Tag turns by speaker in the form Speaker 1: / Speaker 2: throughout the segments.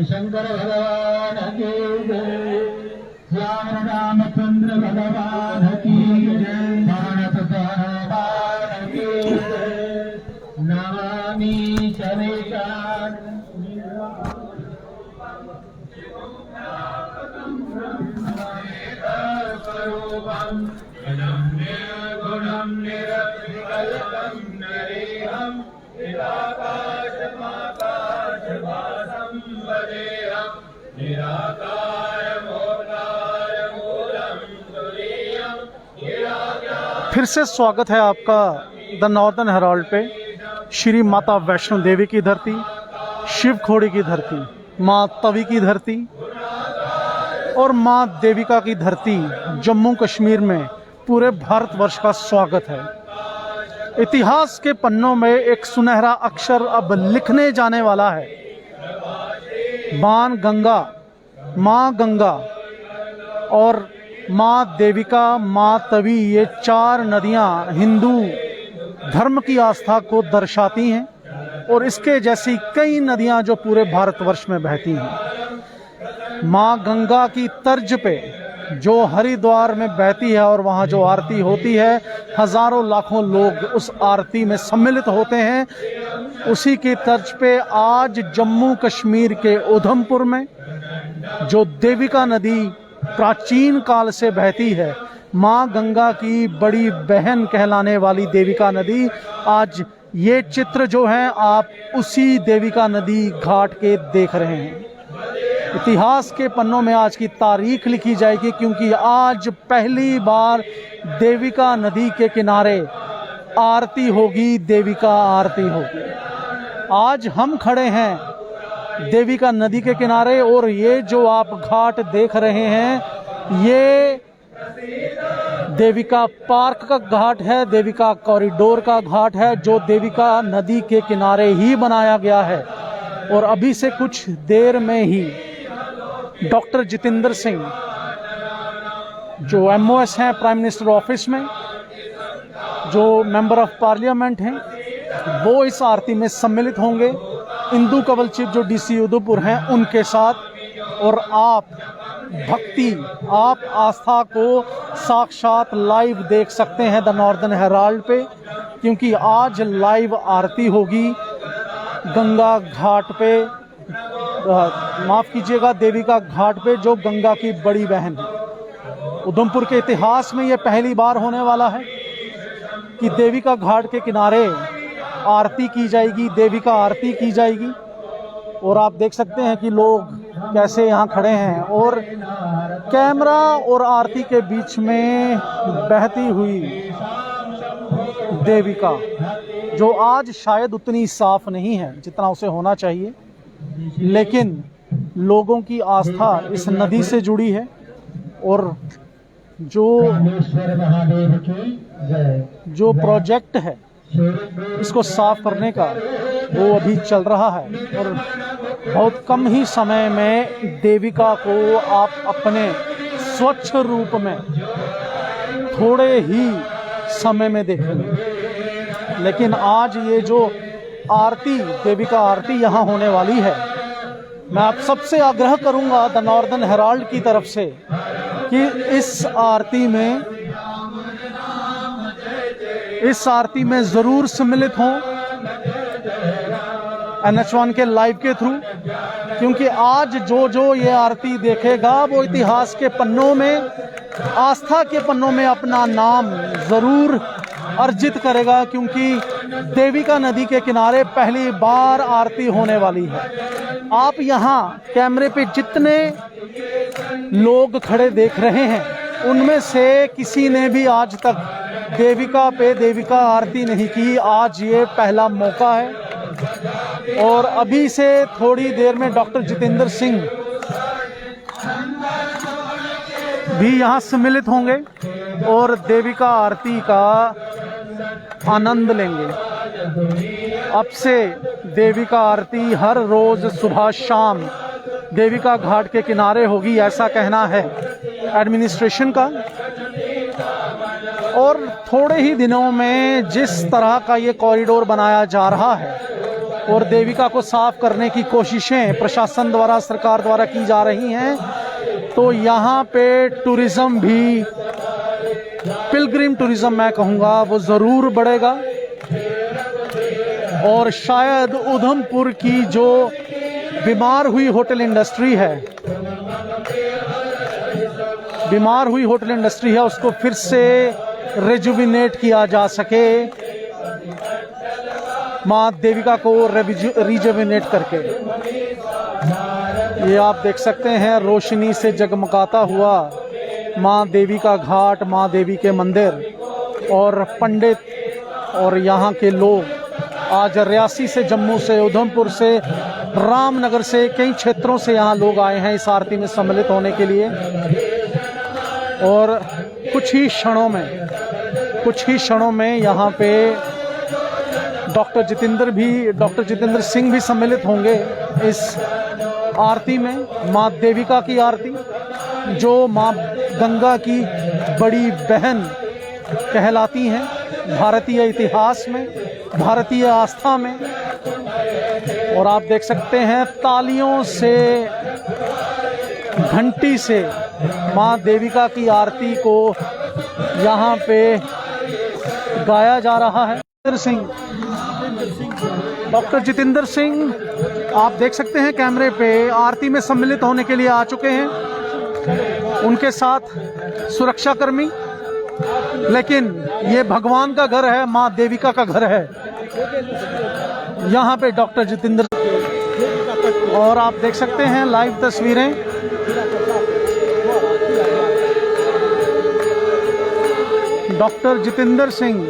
Speaker 1: शंकर भगवान की जय, श्याम रामचंद्र भगवान की जय, मानस भगवान की जय। नमामि शमिकान स्वरूपम गुणम निरविकल्पम नरेहम निराकाशमाकाशवासं वदेहं निराकारमोकारमूलं तुरीयं निराकार।
Speaker 2: फिर से स्वागत है आपका द नॉर्दर्न हेराल्ड पे। श्री माता वैष्णो देवी की धरती, शिव खोड़ी की धरती, माँ तवी की धरती और माँ देविका की धरती जम्मू कश्मीर में पूरे भारतवर्ष का स्वागत है। इतिहास के पन्नों में एक सुनहरा अक्षर अब लिखने जाने वाला है। माँ गंगा और माँ देविका, माँ तवी, ये चार नदियाँ हिंदू धर्म की आस्था को दर्शाती हैं और इसके जैसी कई नदियाँ जो पूरे भारतवर्ष में बहती हैं। माँ गंगा की तर्ज पे जो हरिद्वार में बहती है और वहाँ जो आरती होती है, हजारों लाखों लोग उस आरती में सम्मिलित होते हैं। उसी की तर्ज पे आज जम्मू कश्मीर के उधमपुर में जो देविका नदी प्राचीन काल से बहती है, माँ गंगा की बड़ी बहन कहलाने वाली देविका नदी, आज ये चित्र जो हैं आप उसी देविका नदी घाट के देख रहे हैं। इतिहास के पन्नों में आज की तारीख लिखी जाएगी क्योंकि आज पहली बार देविका नदी के किनारे आरती होगी, देविका आरती होगी। आज हम खड़े हैं देविका नदी के किनारे और ये जो आप घाट देख रहे हैं ये देविका पार्क का घाट है, देविका कॉरिडोर का घाट है जो देविका नदी के किनारे ही बनाया गया है। और अभी से कुछ देर में ही डॉक्टर जितेंद्र सिंह जो MOS हैं प्राइम मिनिस्टर ऑफिस में, जो मेंबर ऑफ पार्लियामेंट हैं, वो इस आरती में सम्मिलित होंगे। इंदू कंवल चीफ जो DC उदयपुर हैं उनके साथ। और आप भक्ति, आप आस्था को साक्षात लाइव देख सकते हैं द नॉर्दर्न हेराल्ड पे, क्योंकि आज लाइव आरती होगी गंगा घाट पे, माफ़ कीजिएगा देविका घाट पे जो गंगा की बड़ी बहन है। उधमपुर के इतिहास में ये पहली बार होने वाला है कि देविका घाट के किनारे आरती की जाएगी, देविका आरती की जाएगी। और आप देख सकते हैं कि लोग कैसे यहाँ खड़े हैं और कैमरा और आरती के बीच में बहती हुई देविका जो आज शायद उतनी साफ नहीं है जितना उसे होना चाहिए, लेकिन लोगों की आस्था इस नदी से जुड़ी है और जो प्रोजेक्ट है इसको साफ करने का वो अभी चल रहा है और बहुत कम ही समय में देविका को आप अपने स्वच्छ रूप में थोड़े ही समय में देखेंगे। लेकिन आज ये जो आरती, देविका आरती यहाँ होने वाली है, मैं आप सबसे आग्रह करूँगा द नॉर्दर्न हेराल्ड की तरफ से कि इस आरती में ज़रूर सम्मिलित हों NH1 के लाइव के थ्रू, क्योंकि आज जो ये आरती देखेगा वो इतिहास के पन्नों में, आस्था के पन्नों में अपना नाम ज़रूर अर्जित करेगा, क्योंकि देविका नदी के किनारे पहली बार आरती होने वाली है। आप यहाँ कैमरे पे जितने लोग खड़े देख रहे हैं उनमें से किसी ने भी आज तक देविका आरती नहीं की। आज ये पहला मौका है और अभी से थोड़ी देर में डॉक्टर जितेंद्र सिंह भी यहाँ सम्मिलित होंगे और देविका आरती का आनंद लेंगे। अब से देविका आरती हर रोज सुबह शाम देविका घाट के किनारे होगी, ऐसा कहना है एडमिनिस्ट्रेशन का। और थोड़े ही दिनों में जिस तरह का ये कॉरिडोर बनाया जा रहा है और देविका को साफ करने की कोशिशें प्रशासन द्वारा, सरकार द्वारा की जा रही हैं, तो यहाँ पे टूरिज़्म भी, पिलग्रिम टूरिज़्म मैं कहूँगा, वो ज़रूर बढ़ेगा। और शायद उधमपुर की जो बीमार हुई होटल इंडस्ट्री है उसको फिर से रेजुविनेट किया जा सके, माँ देविका को रिजुविनेट करके। ये आप देख सकते हैं रोशनी से जगमगाता हुआ माँ देवी का घाट, माँ देवी के मंदिर। और पंडित और यहाँ के लोग आज रियासी से, जम्मू से, उधमपुर से, रामनगर से, कई क्षेत्रों से यहाँ लोग आए हैं इस आरती में सम्मिलित होने के लिए। और कुछ ही क्षणों में यहाँ पे डॉक्टर जितेंद्र सिंह भी सम्मिलित होंगे इस आरती में। माँ देविका की आरती जो माँ गंगा की बड़ी बहन कहलाती हैं भारतीय इतिहास में, भारतीय आस्था में। और आप देख सकते हैं तालियों से, घंटी से माँ देविका की आरती को यहाँ पे गाया जा रहा है। डॉक्टर जितेंद्र सिंह आप देख सकते हैं कैमरे पे आरती में सम्मिलित होने के लिए आ चुके हैं। उनके साथ सुरक्षाकर्मी, लेकिन ये भगवान का घर है, माँ देविका का घर है। यहाँ पे डॉक्टर जितेंद्र, और आप देख सकते हैं लाइव तस्वीरें। डॉक्टर जितेंद्र सिंह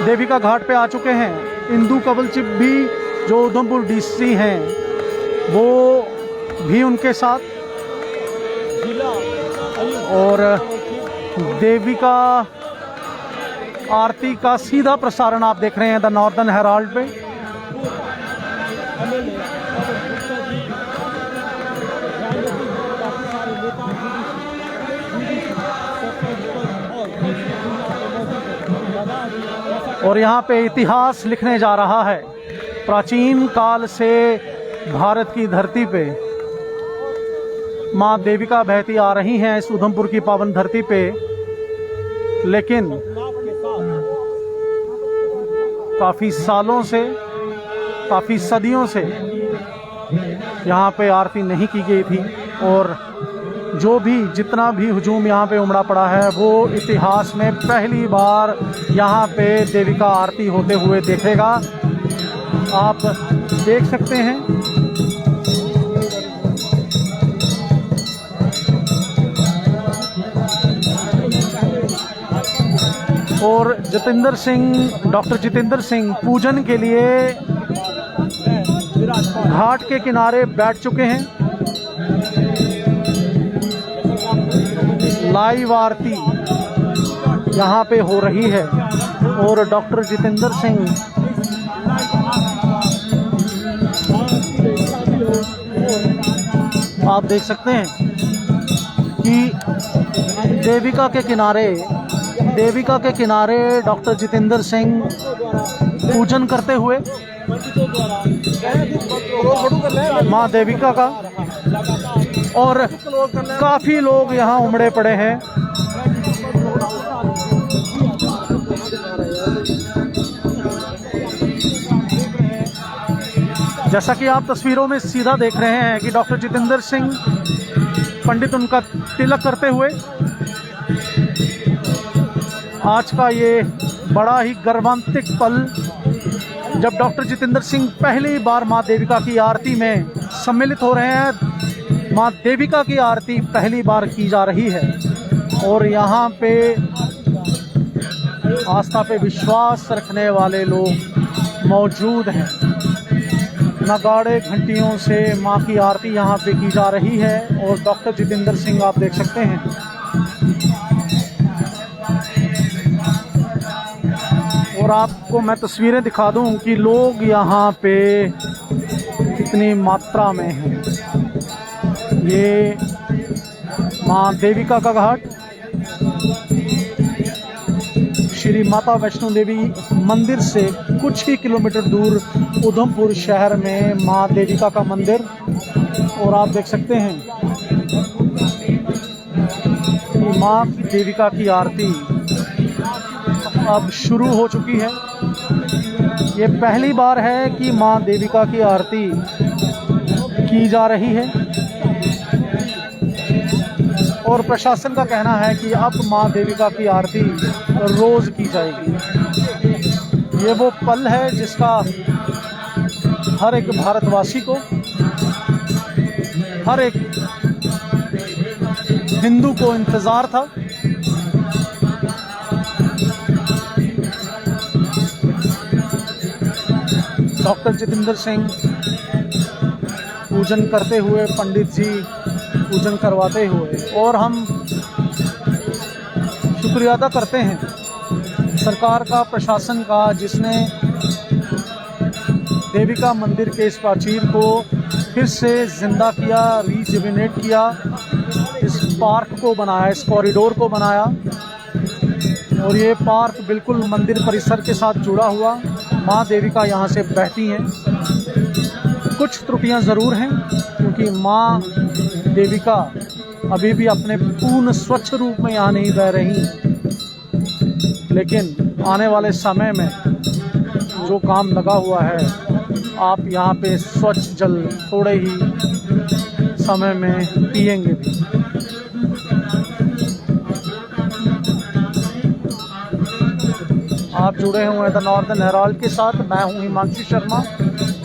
Speaker 2: देविका घाट पे आ चुके हैं। इंदू कवलचिप भी जो उधमपुर डीसी हैं वो भी उनके साथ। और देविका आरती का सीधा प्रसारण आप देख रहे हैं द नॉर्दर्न हेराल्ड पे। और यहाँ पे इतिहास लिखने जा रहा है। प्राचीन काल से भारत की धरती पे माँ देविका बहती आ रही हैं इस उधमपुर की पावन धरती पे, लेकिन काफ़ी सालों से, काफ़ी सदियों से यहाँ पे आरती नहीं की गई थी। और जो भी जितना भी हुजूम यहाँ पे उमड़ा पड़ा है वो इतिहास में पहली बार यहाँ पे देविका आरती होते हुए देखेगा। आप देख सकते हैं और डॉक्टर जितेंद्र सिंह पूजन के लिए घाट के किनारे बैठ चुके हैं। लाइव आरती यहाँ पे हो रही है और डॉक्टर जितेंद्र सिंह आप देख सकते हैं कि देविका के किनारे डॉक्टर जितेंद्र सिंह पूजन करते हुए माँ देविका का, और काफ़ी लोग यहाँ उमड़े पड़े हैं। जैसा कि आप तस्वीरों में सीधा देख रहे हैं कि डॉक्टर जितेंद्र सिंह पंडित उनका तिलक करते हुए, आज का ये बड़ा ही गर्वान्वित पल जब डॉक्टर जितेंद्र सिंह पहली बार माँ देविका की आरती में सम्मिलित हो रहे हैं। माँ देविका की आरती पहली बार की जा रही है और यहाँ पे आस्था पे विश्वास रखने वाले लोग मौजूद हैं। नगाड़े घंटियों से माँ की आरती यहाँ पे की जा रही है और डॉक्टर जितेंद्र सिंह आप देख सकते हैं। और आपको मैं तस्वीरें दिखा दूं कि लोग यहाँ पे कितनी मात्रा में हैं। ये माँ देविका का घाट श्री माता वैष्णो देवी मंदिर से कुछ ही किलोमीटर दूर उधमपुर शहर में माँ देविका का मंदिर। और आप देख सकते हैं कि माँ देविका की आरती अब शुरू हो चुकी है। ये पहली बार है कि माँ देविका की आरती की जा रही है और प्रशासन का कहना है कि अब माँ देविका की आरती रोज़ की जाएगी। ये वो पल है जिसका हर एक भारतवासी को, हर एक हिंदू को इंतज़ार था। डॉक्टर जितेंद्र सिंह पूजन करते हुए, पंडित जी पूजन करवाते हुए, और हम शुक्रिया अदा करते हैं सरकार का, प्रशासन का, जिसने देविका मंदिर के इस प्राचीर को फिर से ज़िंदा किया, रीजुविनेट किया, इस पार्क को बनाया, इस कॉरिडोर को बनाया। और ये पार्क बिल्कुल मंदिर परिसर के साथ जुड़ा हुआ। माँ देविका यहाँ से बहती हैं। कुछ त्रुटियाँ ज़रूर हैं क्योंकि माँ देविका अभी भी अपने पूर्ण स्वच्छ रूप में यहाँ नहीं बह रही, लेकिन आने वाले समय में जो काम लगा हुआ है, आप यहाँ पे स्वच्छ जल थोड़े ही समय में पिएंगे भी। आप जुड़े हुए हैं द नॉर्दर्न हेराल्ड के साथ। मैं हूं हिमांशु शर्मा,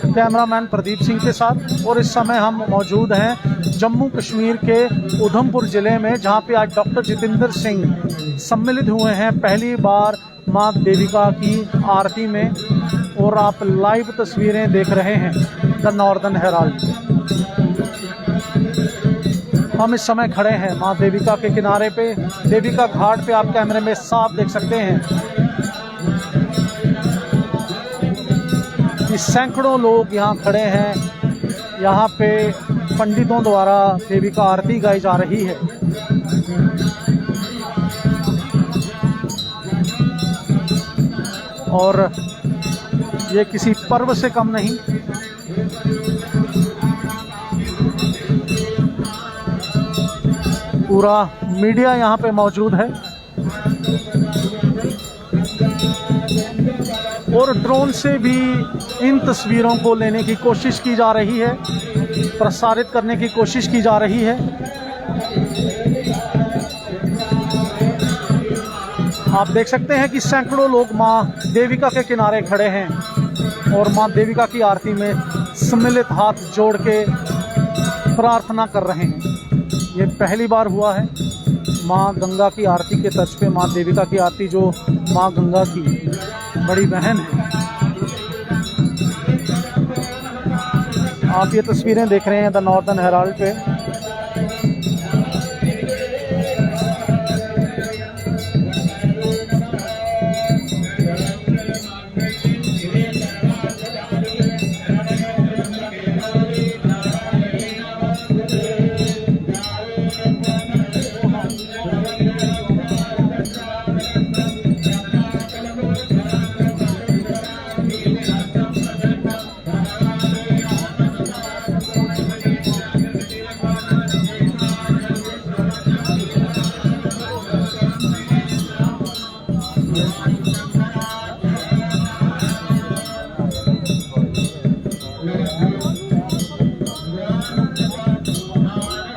Speaker 2: कैमरामैन प्रदीप सिंह के साथ। और इस समय हम मौजूद हैं जम्मू कश्मीर के उधमपुर ज़िले में, जहां पे आज डॉक्टर जितेंद्र सिंह सम्मिलित हुए हैं पहली बार माँ देविका की आरती में। और आप लाइव तस्वीरें देख रहे हैं द नॉर्दर्न हेराल्ड। हम इस समय खड़े हैं माँ देविका के किनारे पे, देविका घाट पे। आप कैमरे में साफ देख सकते हैं कि सैकड़ों लोग यहाँ खड़े हैं। यहाँ पे पंडितों द्वारा देवी का आरती गाई जा रही है। और ये किसी पर्व से कम नहीं। पूरा मीडिया यहाँ पे मौजूद है और ड्रोन से भी इन तस्वीरों को लेने की कोशिश की जा रही है, प्रसारित करने की कोशिश की जा रही है। आप देख सकते हैं कि सैकड़ों लोग माँ देविका के किनारे खड़े हैं और माँ देविका की आरती में सम्मिलित हाथ जोड़ के प्रार्थना कर रहे हैं। ये पहली बार हुआ है माँ गंगा की आरती के तर्ज पे माँ देविका की आरती, जो माँ गंगा की बड़ी बहन है। आप ये तस्वीरें देख रहे हैं द नॉर्दर्न हेराल्ड पे।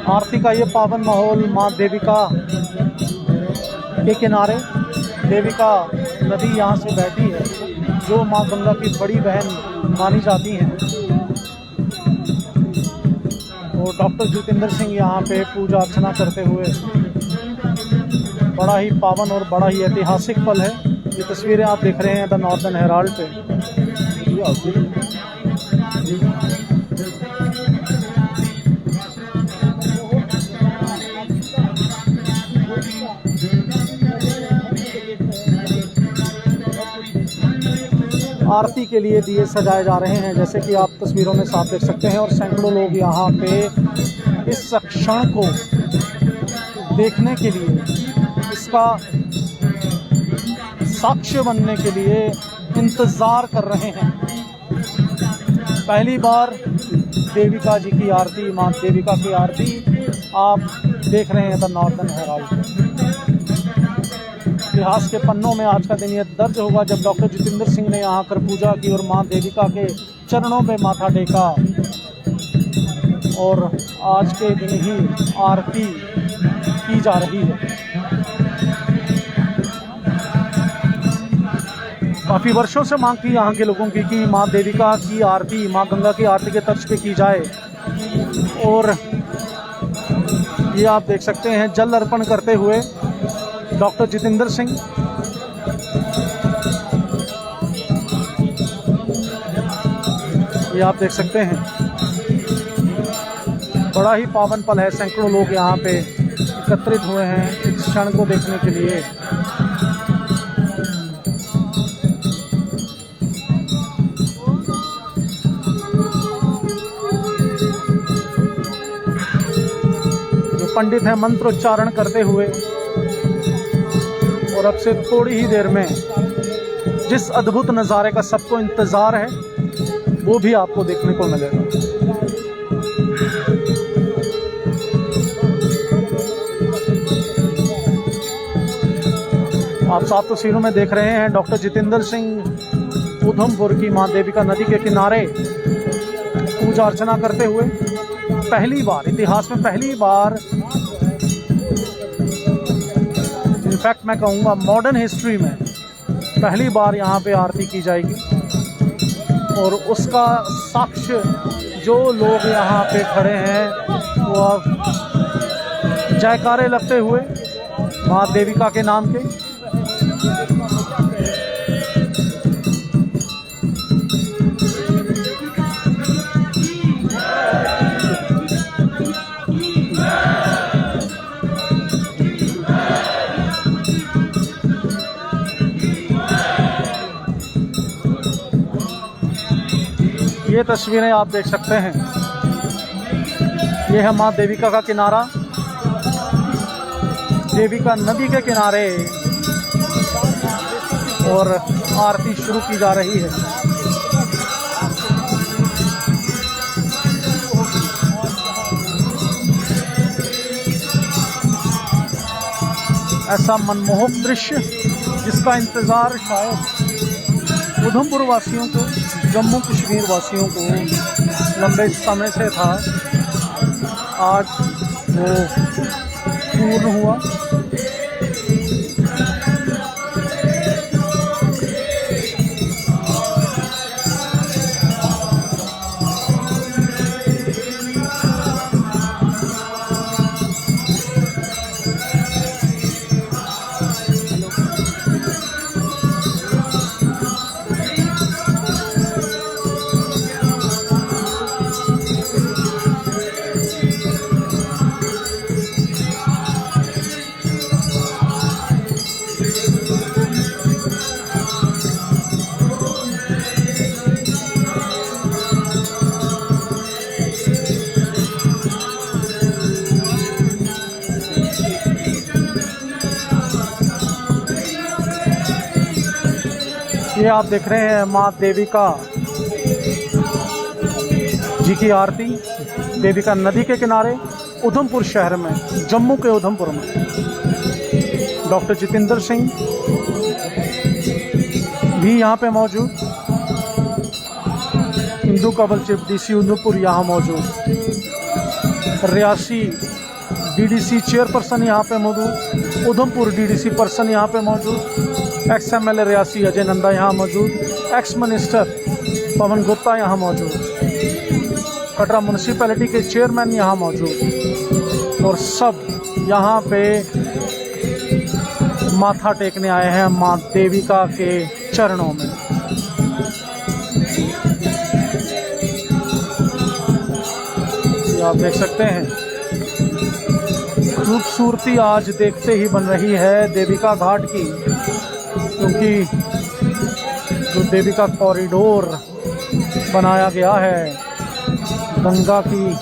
Speaker 2: आरती का ये पावन माहौल माँ देविका के किनारे, देविका नदी यहाँ से बहती है जो माँ गंगा की बड़ी बहन मानी जाती हैं। और डॉक्टर जितेंद्र सिंह यहाँ पे पूजा अर्चना करते हुए, बड़ा ही पावन और बड़ा ही ऐतिहासिक पल है। ये तस्वीरें आप देख रहे हैं द नॉर्दर्न हेराल्ड पे। आरती के लिए दिए सजाए जा रहे हैं, जैसे कि आप तस्वीरों में साफ देख सकते हैं। और सैकड़ों लोग यहाँ पे इस क्षण को देखने के लिए, इसका साक्ष्य बनने के लिए इंतज़ार कर रहे हैं। पहली बार देविका जी की आरती, माँ देविका की आरती आप देख रहे हैं द नॉर्दर्न हेराल्ड। इतिहास के पन्नों में आज का दिन ये दर्ज होगा जब डॉक्टर जितेंद्र सिंह ने यहाँ आकर पूजा की और माँ देविका के चरणों में माथा टेका। और आज के दिन ही आरती की जा रही है। काफ़ी वर्षों से मांग की यहाँ के लोगों की कि माँ देविका की आरती, माँ गंगा की आरती के तर्ज पे की जाए। और ये आप देख सकते हैं जल अर्पण करते हुए डॉक्टर जितेंद्र सिंह। ये आप देख सकते हैं, बड़ा ही पावन पल है। सैकड़ों लोग यहाँ पे एकत्रित हुए हैं इस क्षण को देखने के लिए। जो पंडित हैं मंत्रोच्चारण करते हुए, और अब से थोड़ी ही देर में जिस अद्भुत नज़ारे का सबको इंतज़ार है वो भी आपको देखने को मिलेगा। आप साफ तस्वीरों में देख रहे हैं डॉक्टर जितेंद्र सिंह उधमपुर की माँ देविका नदी के किनारे पूजा अर्चना करते हुए। पहली बार, इतिहास में पहली बार, इनफैक्ट मैं कहूँगा मॉडर्न हिस्ट्री में पहली बार यहाँ पे आरती की जाएगी। और उसका साक्ष्य जो लोग यहाँ पे खड़े हैं वो अब जयकारे लगते हुए माँ देविका के नाम के। ये तस्वीरें आप देख सकते हैं, ये है माँ देविका का किनारा, देविका नदी के किनारे, और आरती शुरू की जा रही है। ऐसा मनमोहक दृश्य जिसका इंतज़ार शायद उधमपुर वासियों को, जम्मू कश्मीर वासियों को लंबे समय से था, आज वो पूर्ण हुआ। ये आप देख रहे हैं माँ देविका जी की आरती देविका नदी के किनारे उधमपुर शहर में, जम्मू के उधमपुर में। डॉक्टर जितेंद्र सिंह भी यहाँ पे मौजूद, हिंदू कवल चीफ डीसी उधमपुर यहाँ मौजूद, रियासी डीडीसी चेयरपर्सन यहाँ पे मौजूद, उधमपुर डीडीसी पर्सन यहाँ पे मौजूद, एक्स एमएलए रियासी अजय नंदा यहाँ मौजूद, एक्स मिनिस्टर पवन गुप्ता यहाँ मौजूद, कटरा म्यूनसिपैलिटी के चेयरमैन यहाँ मौजूद, और सब यहाँ पे माथा टेकने आए हैं माँ देविका के चरणों में। ये आप देख सकते हैं, खूबसूरती आज देखते ही बन रही है देविका घाट की, क्योंकि जो देविका कॉरिडोर बनाया गया है गंगा की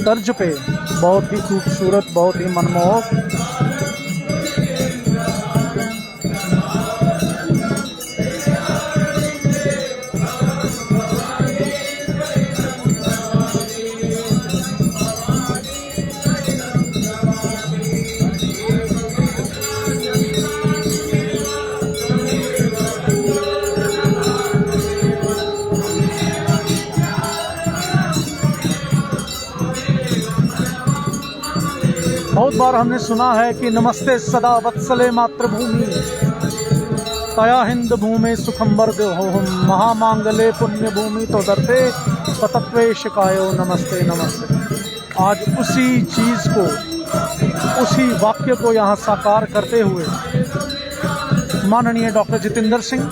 Speaker 2: तर्ज पे, बहुत ही खूबसूरत, बहुत ही मनमोहक। बहुत बार हमने सुना है कि नमस्ते सदा वत्सले मातृभूमि, तया हिंद भूमि सुखंबर देहोहम, महामांगले पुण्य भूमि तो दर्पे तत्वे शिकायो नमस्ते नमस्ते। आज उसी चीज़ को, उसी वाक्य को यहाँ साकार करते हुए माननीय डॉक्टर जितेंद्र सिंह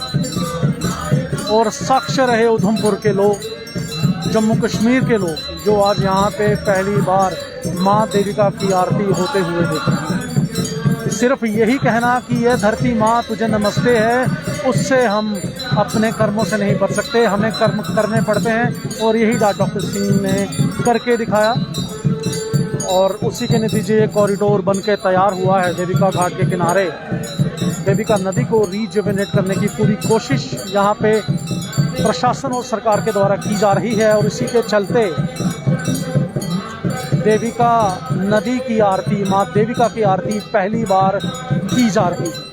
Speaker 2: और साक्षर रहे उधमपुर के लोग, जम्मू कश्मीर के लोग, जो आज यहाँ पे पहली बार माँ देविका की आरती होते हुए देख रहे हैं। सिर्फ यही कहना कि यह धरती माँ तुझे नमस्ते है, उससे हम अपने कर्मों से नहीं बच सकते, हमें कर्म करने पड़ते हैं, और यही डॉक्टर सिंह ने करके दिखाया, और उसी के नतीजे कॉरिडोर बन के तैयार हुआ है देविका घाट के किनारे। देविका नदी को रीजुवेनेट करने की पूरी कोशिश यहाँ पे प्रशासन और सरकार के द्वारा की जा रही है, और इसी के चलते देविका नदी की आरती, माँ देविका की आरती पहली बार की जा रही है।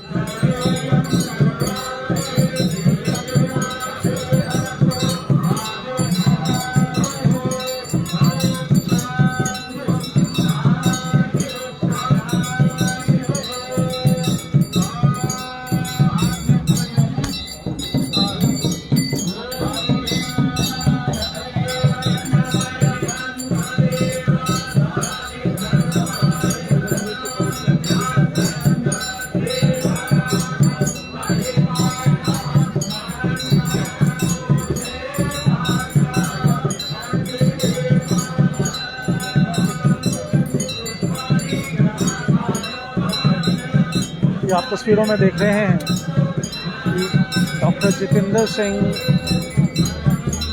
Speaker 2: आप तस्वीरों में देख रहे हैं कि डॉक्टर जितेंद्र सिंह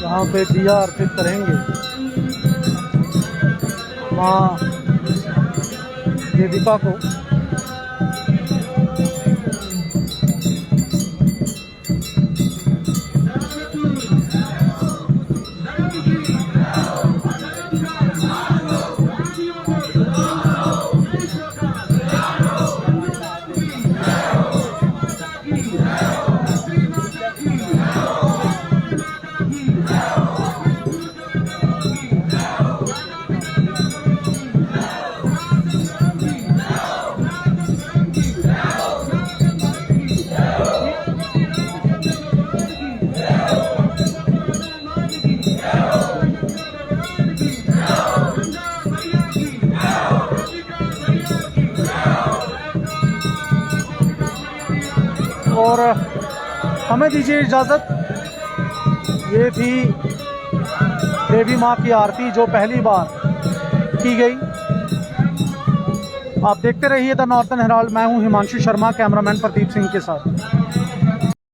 Speaker 2: यहाँ पे दिया अर्पित करेंगे माँ देविका को। और हमें दीजिए इजाज़त। ये थी देवी माँ की आरती जो पहली बार की गई। आप देखते रहिए द नॉर्थन हेराल्ड। मैं हूँ हिमांशु शर्मा, कैमरामैन प्रदीप सिंह के साथ।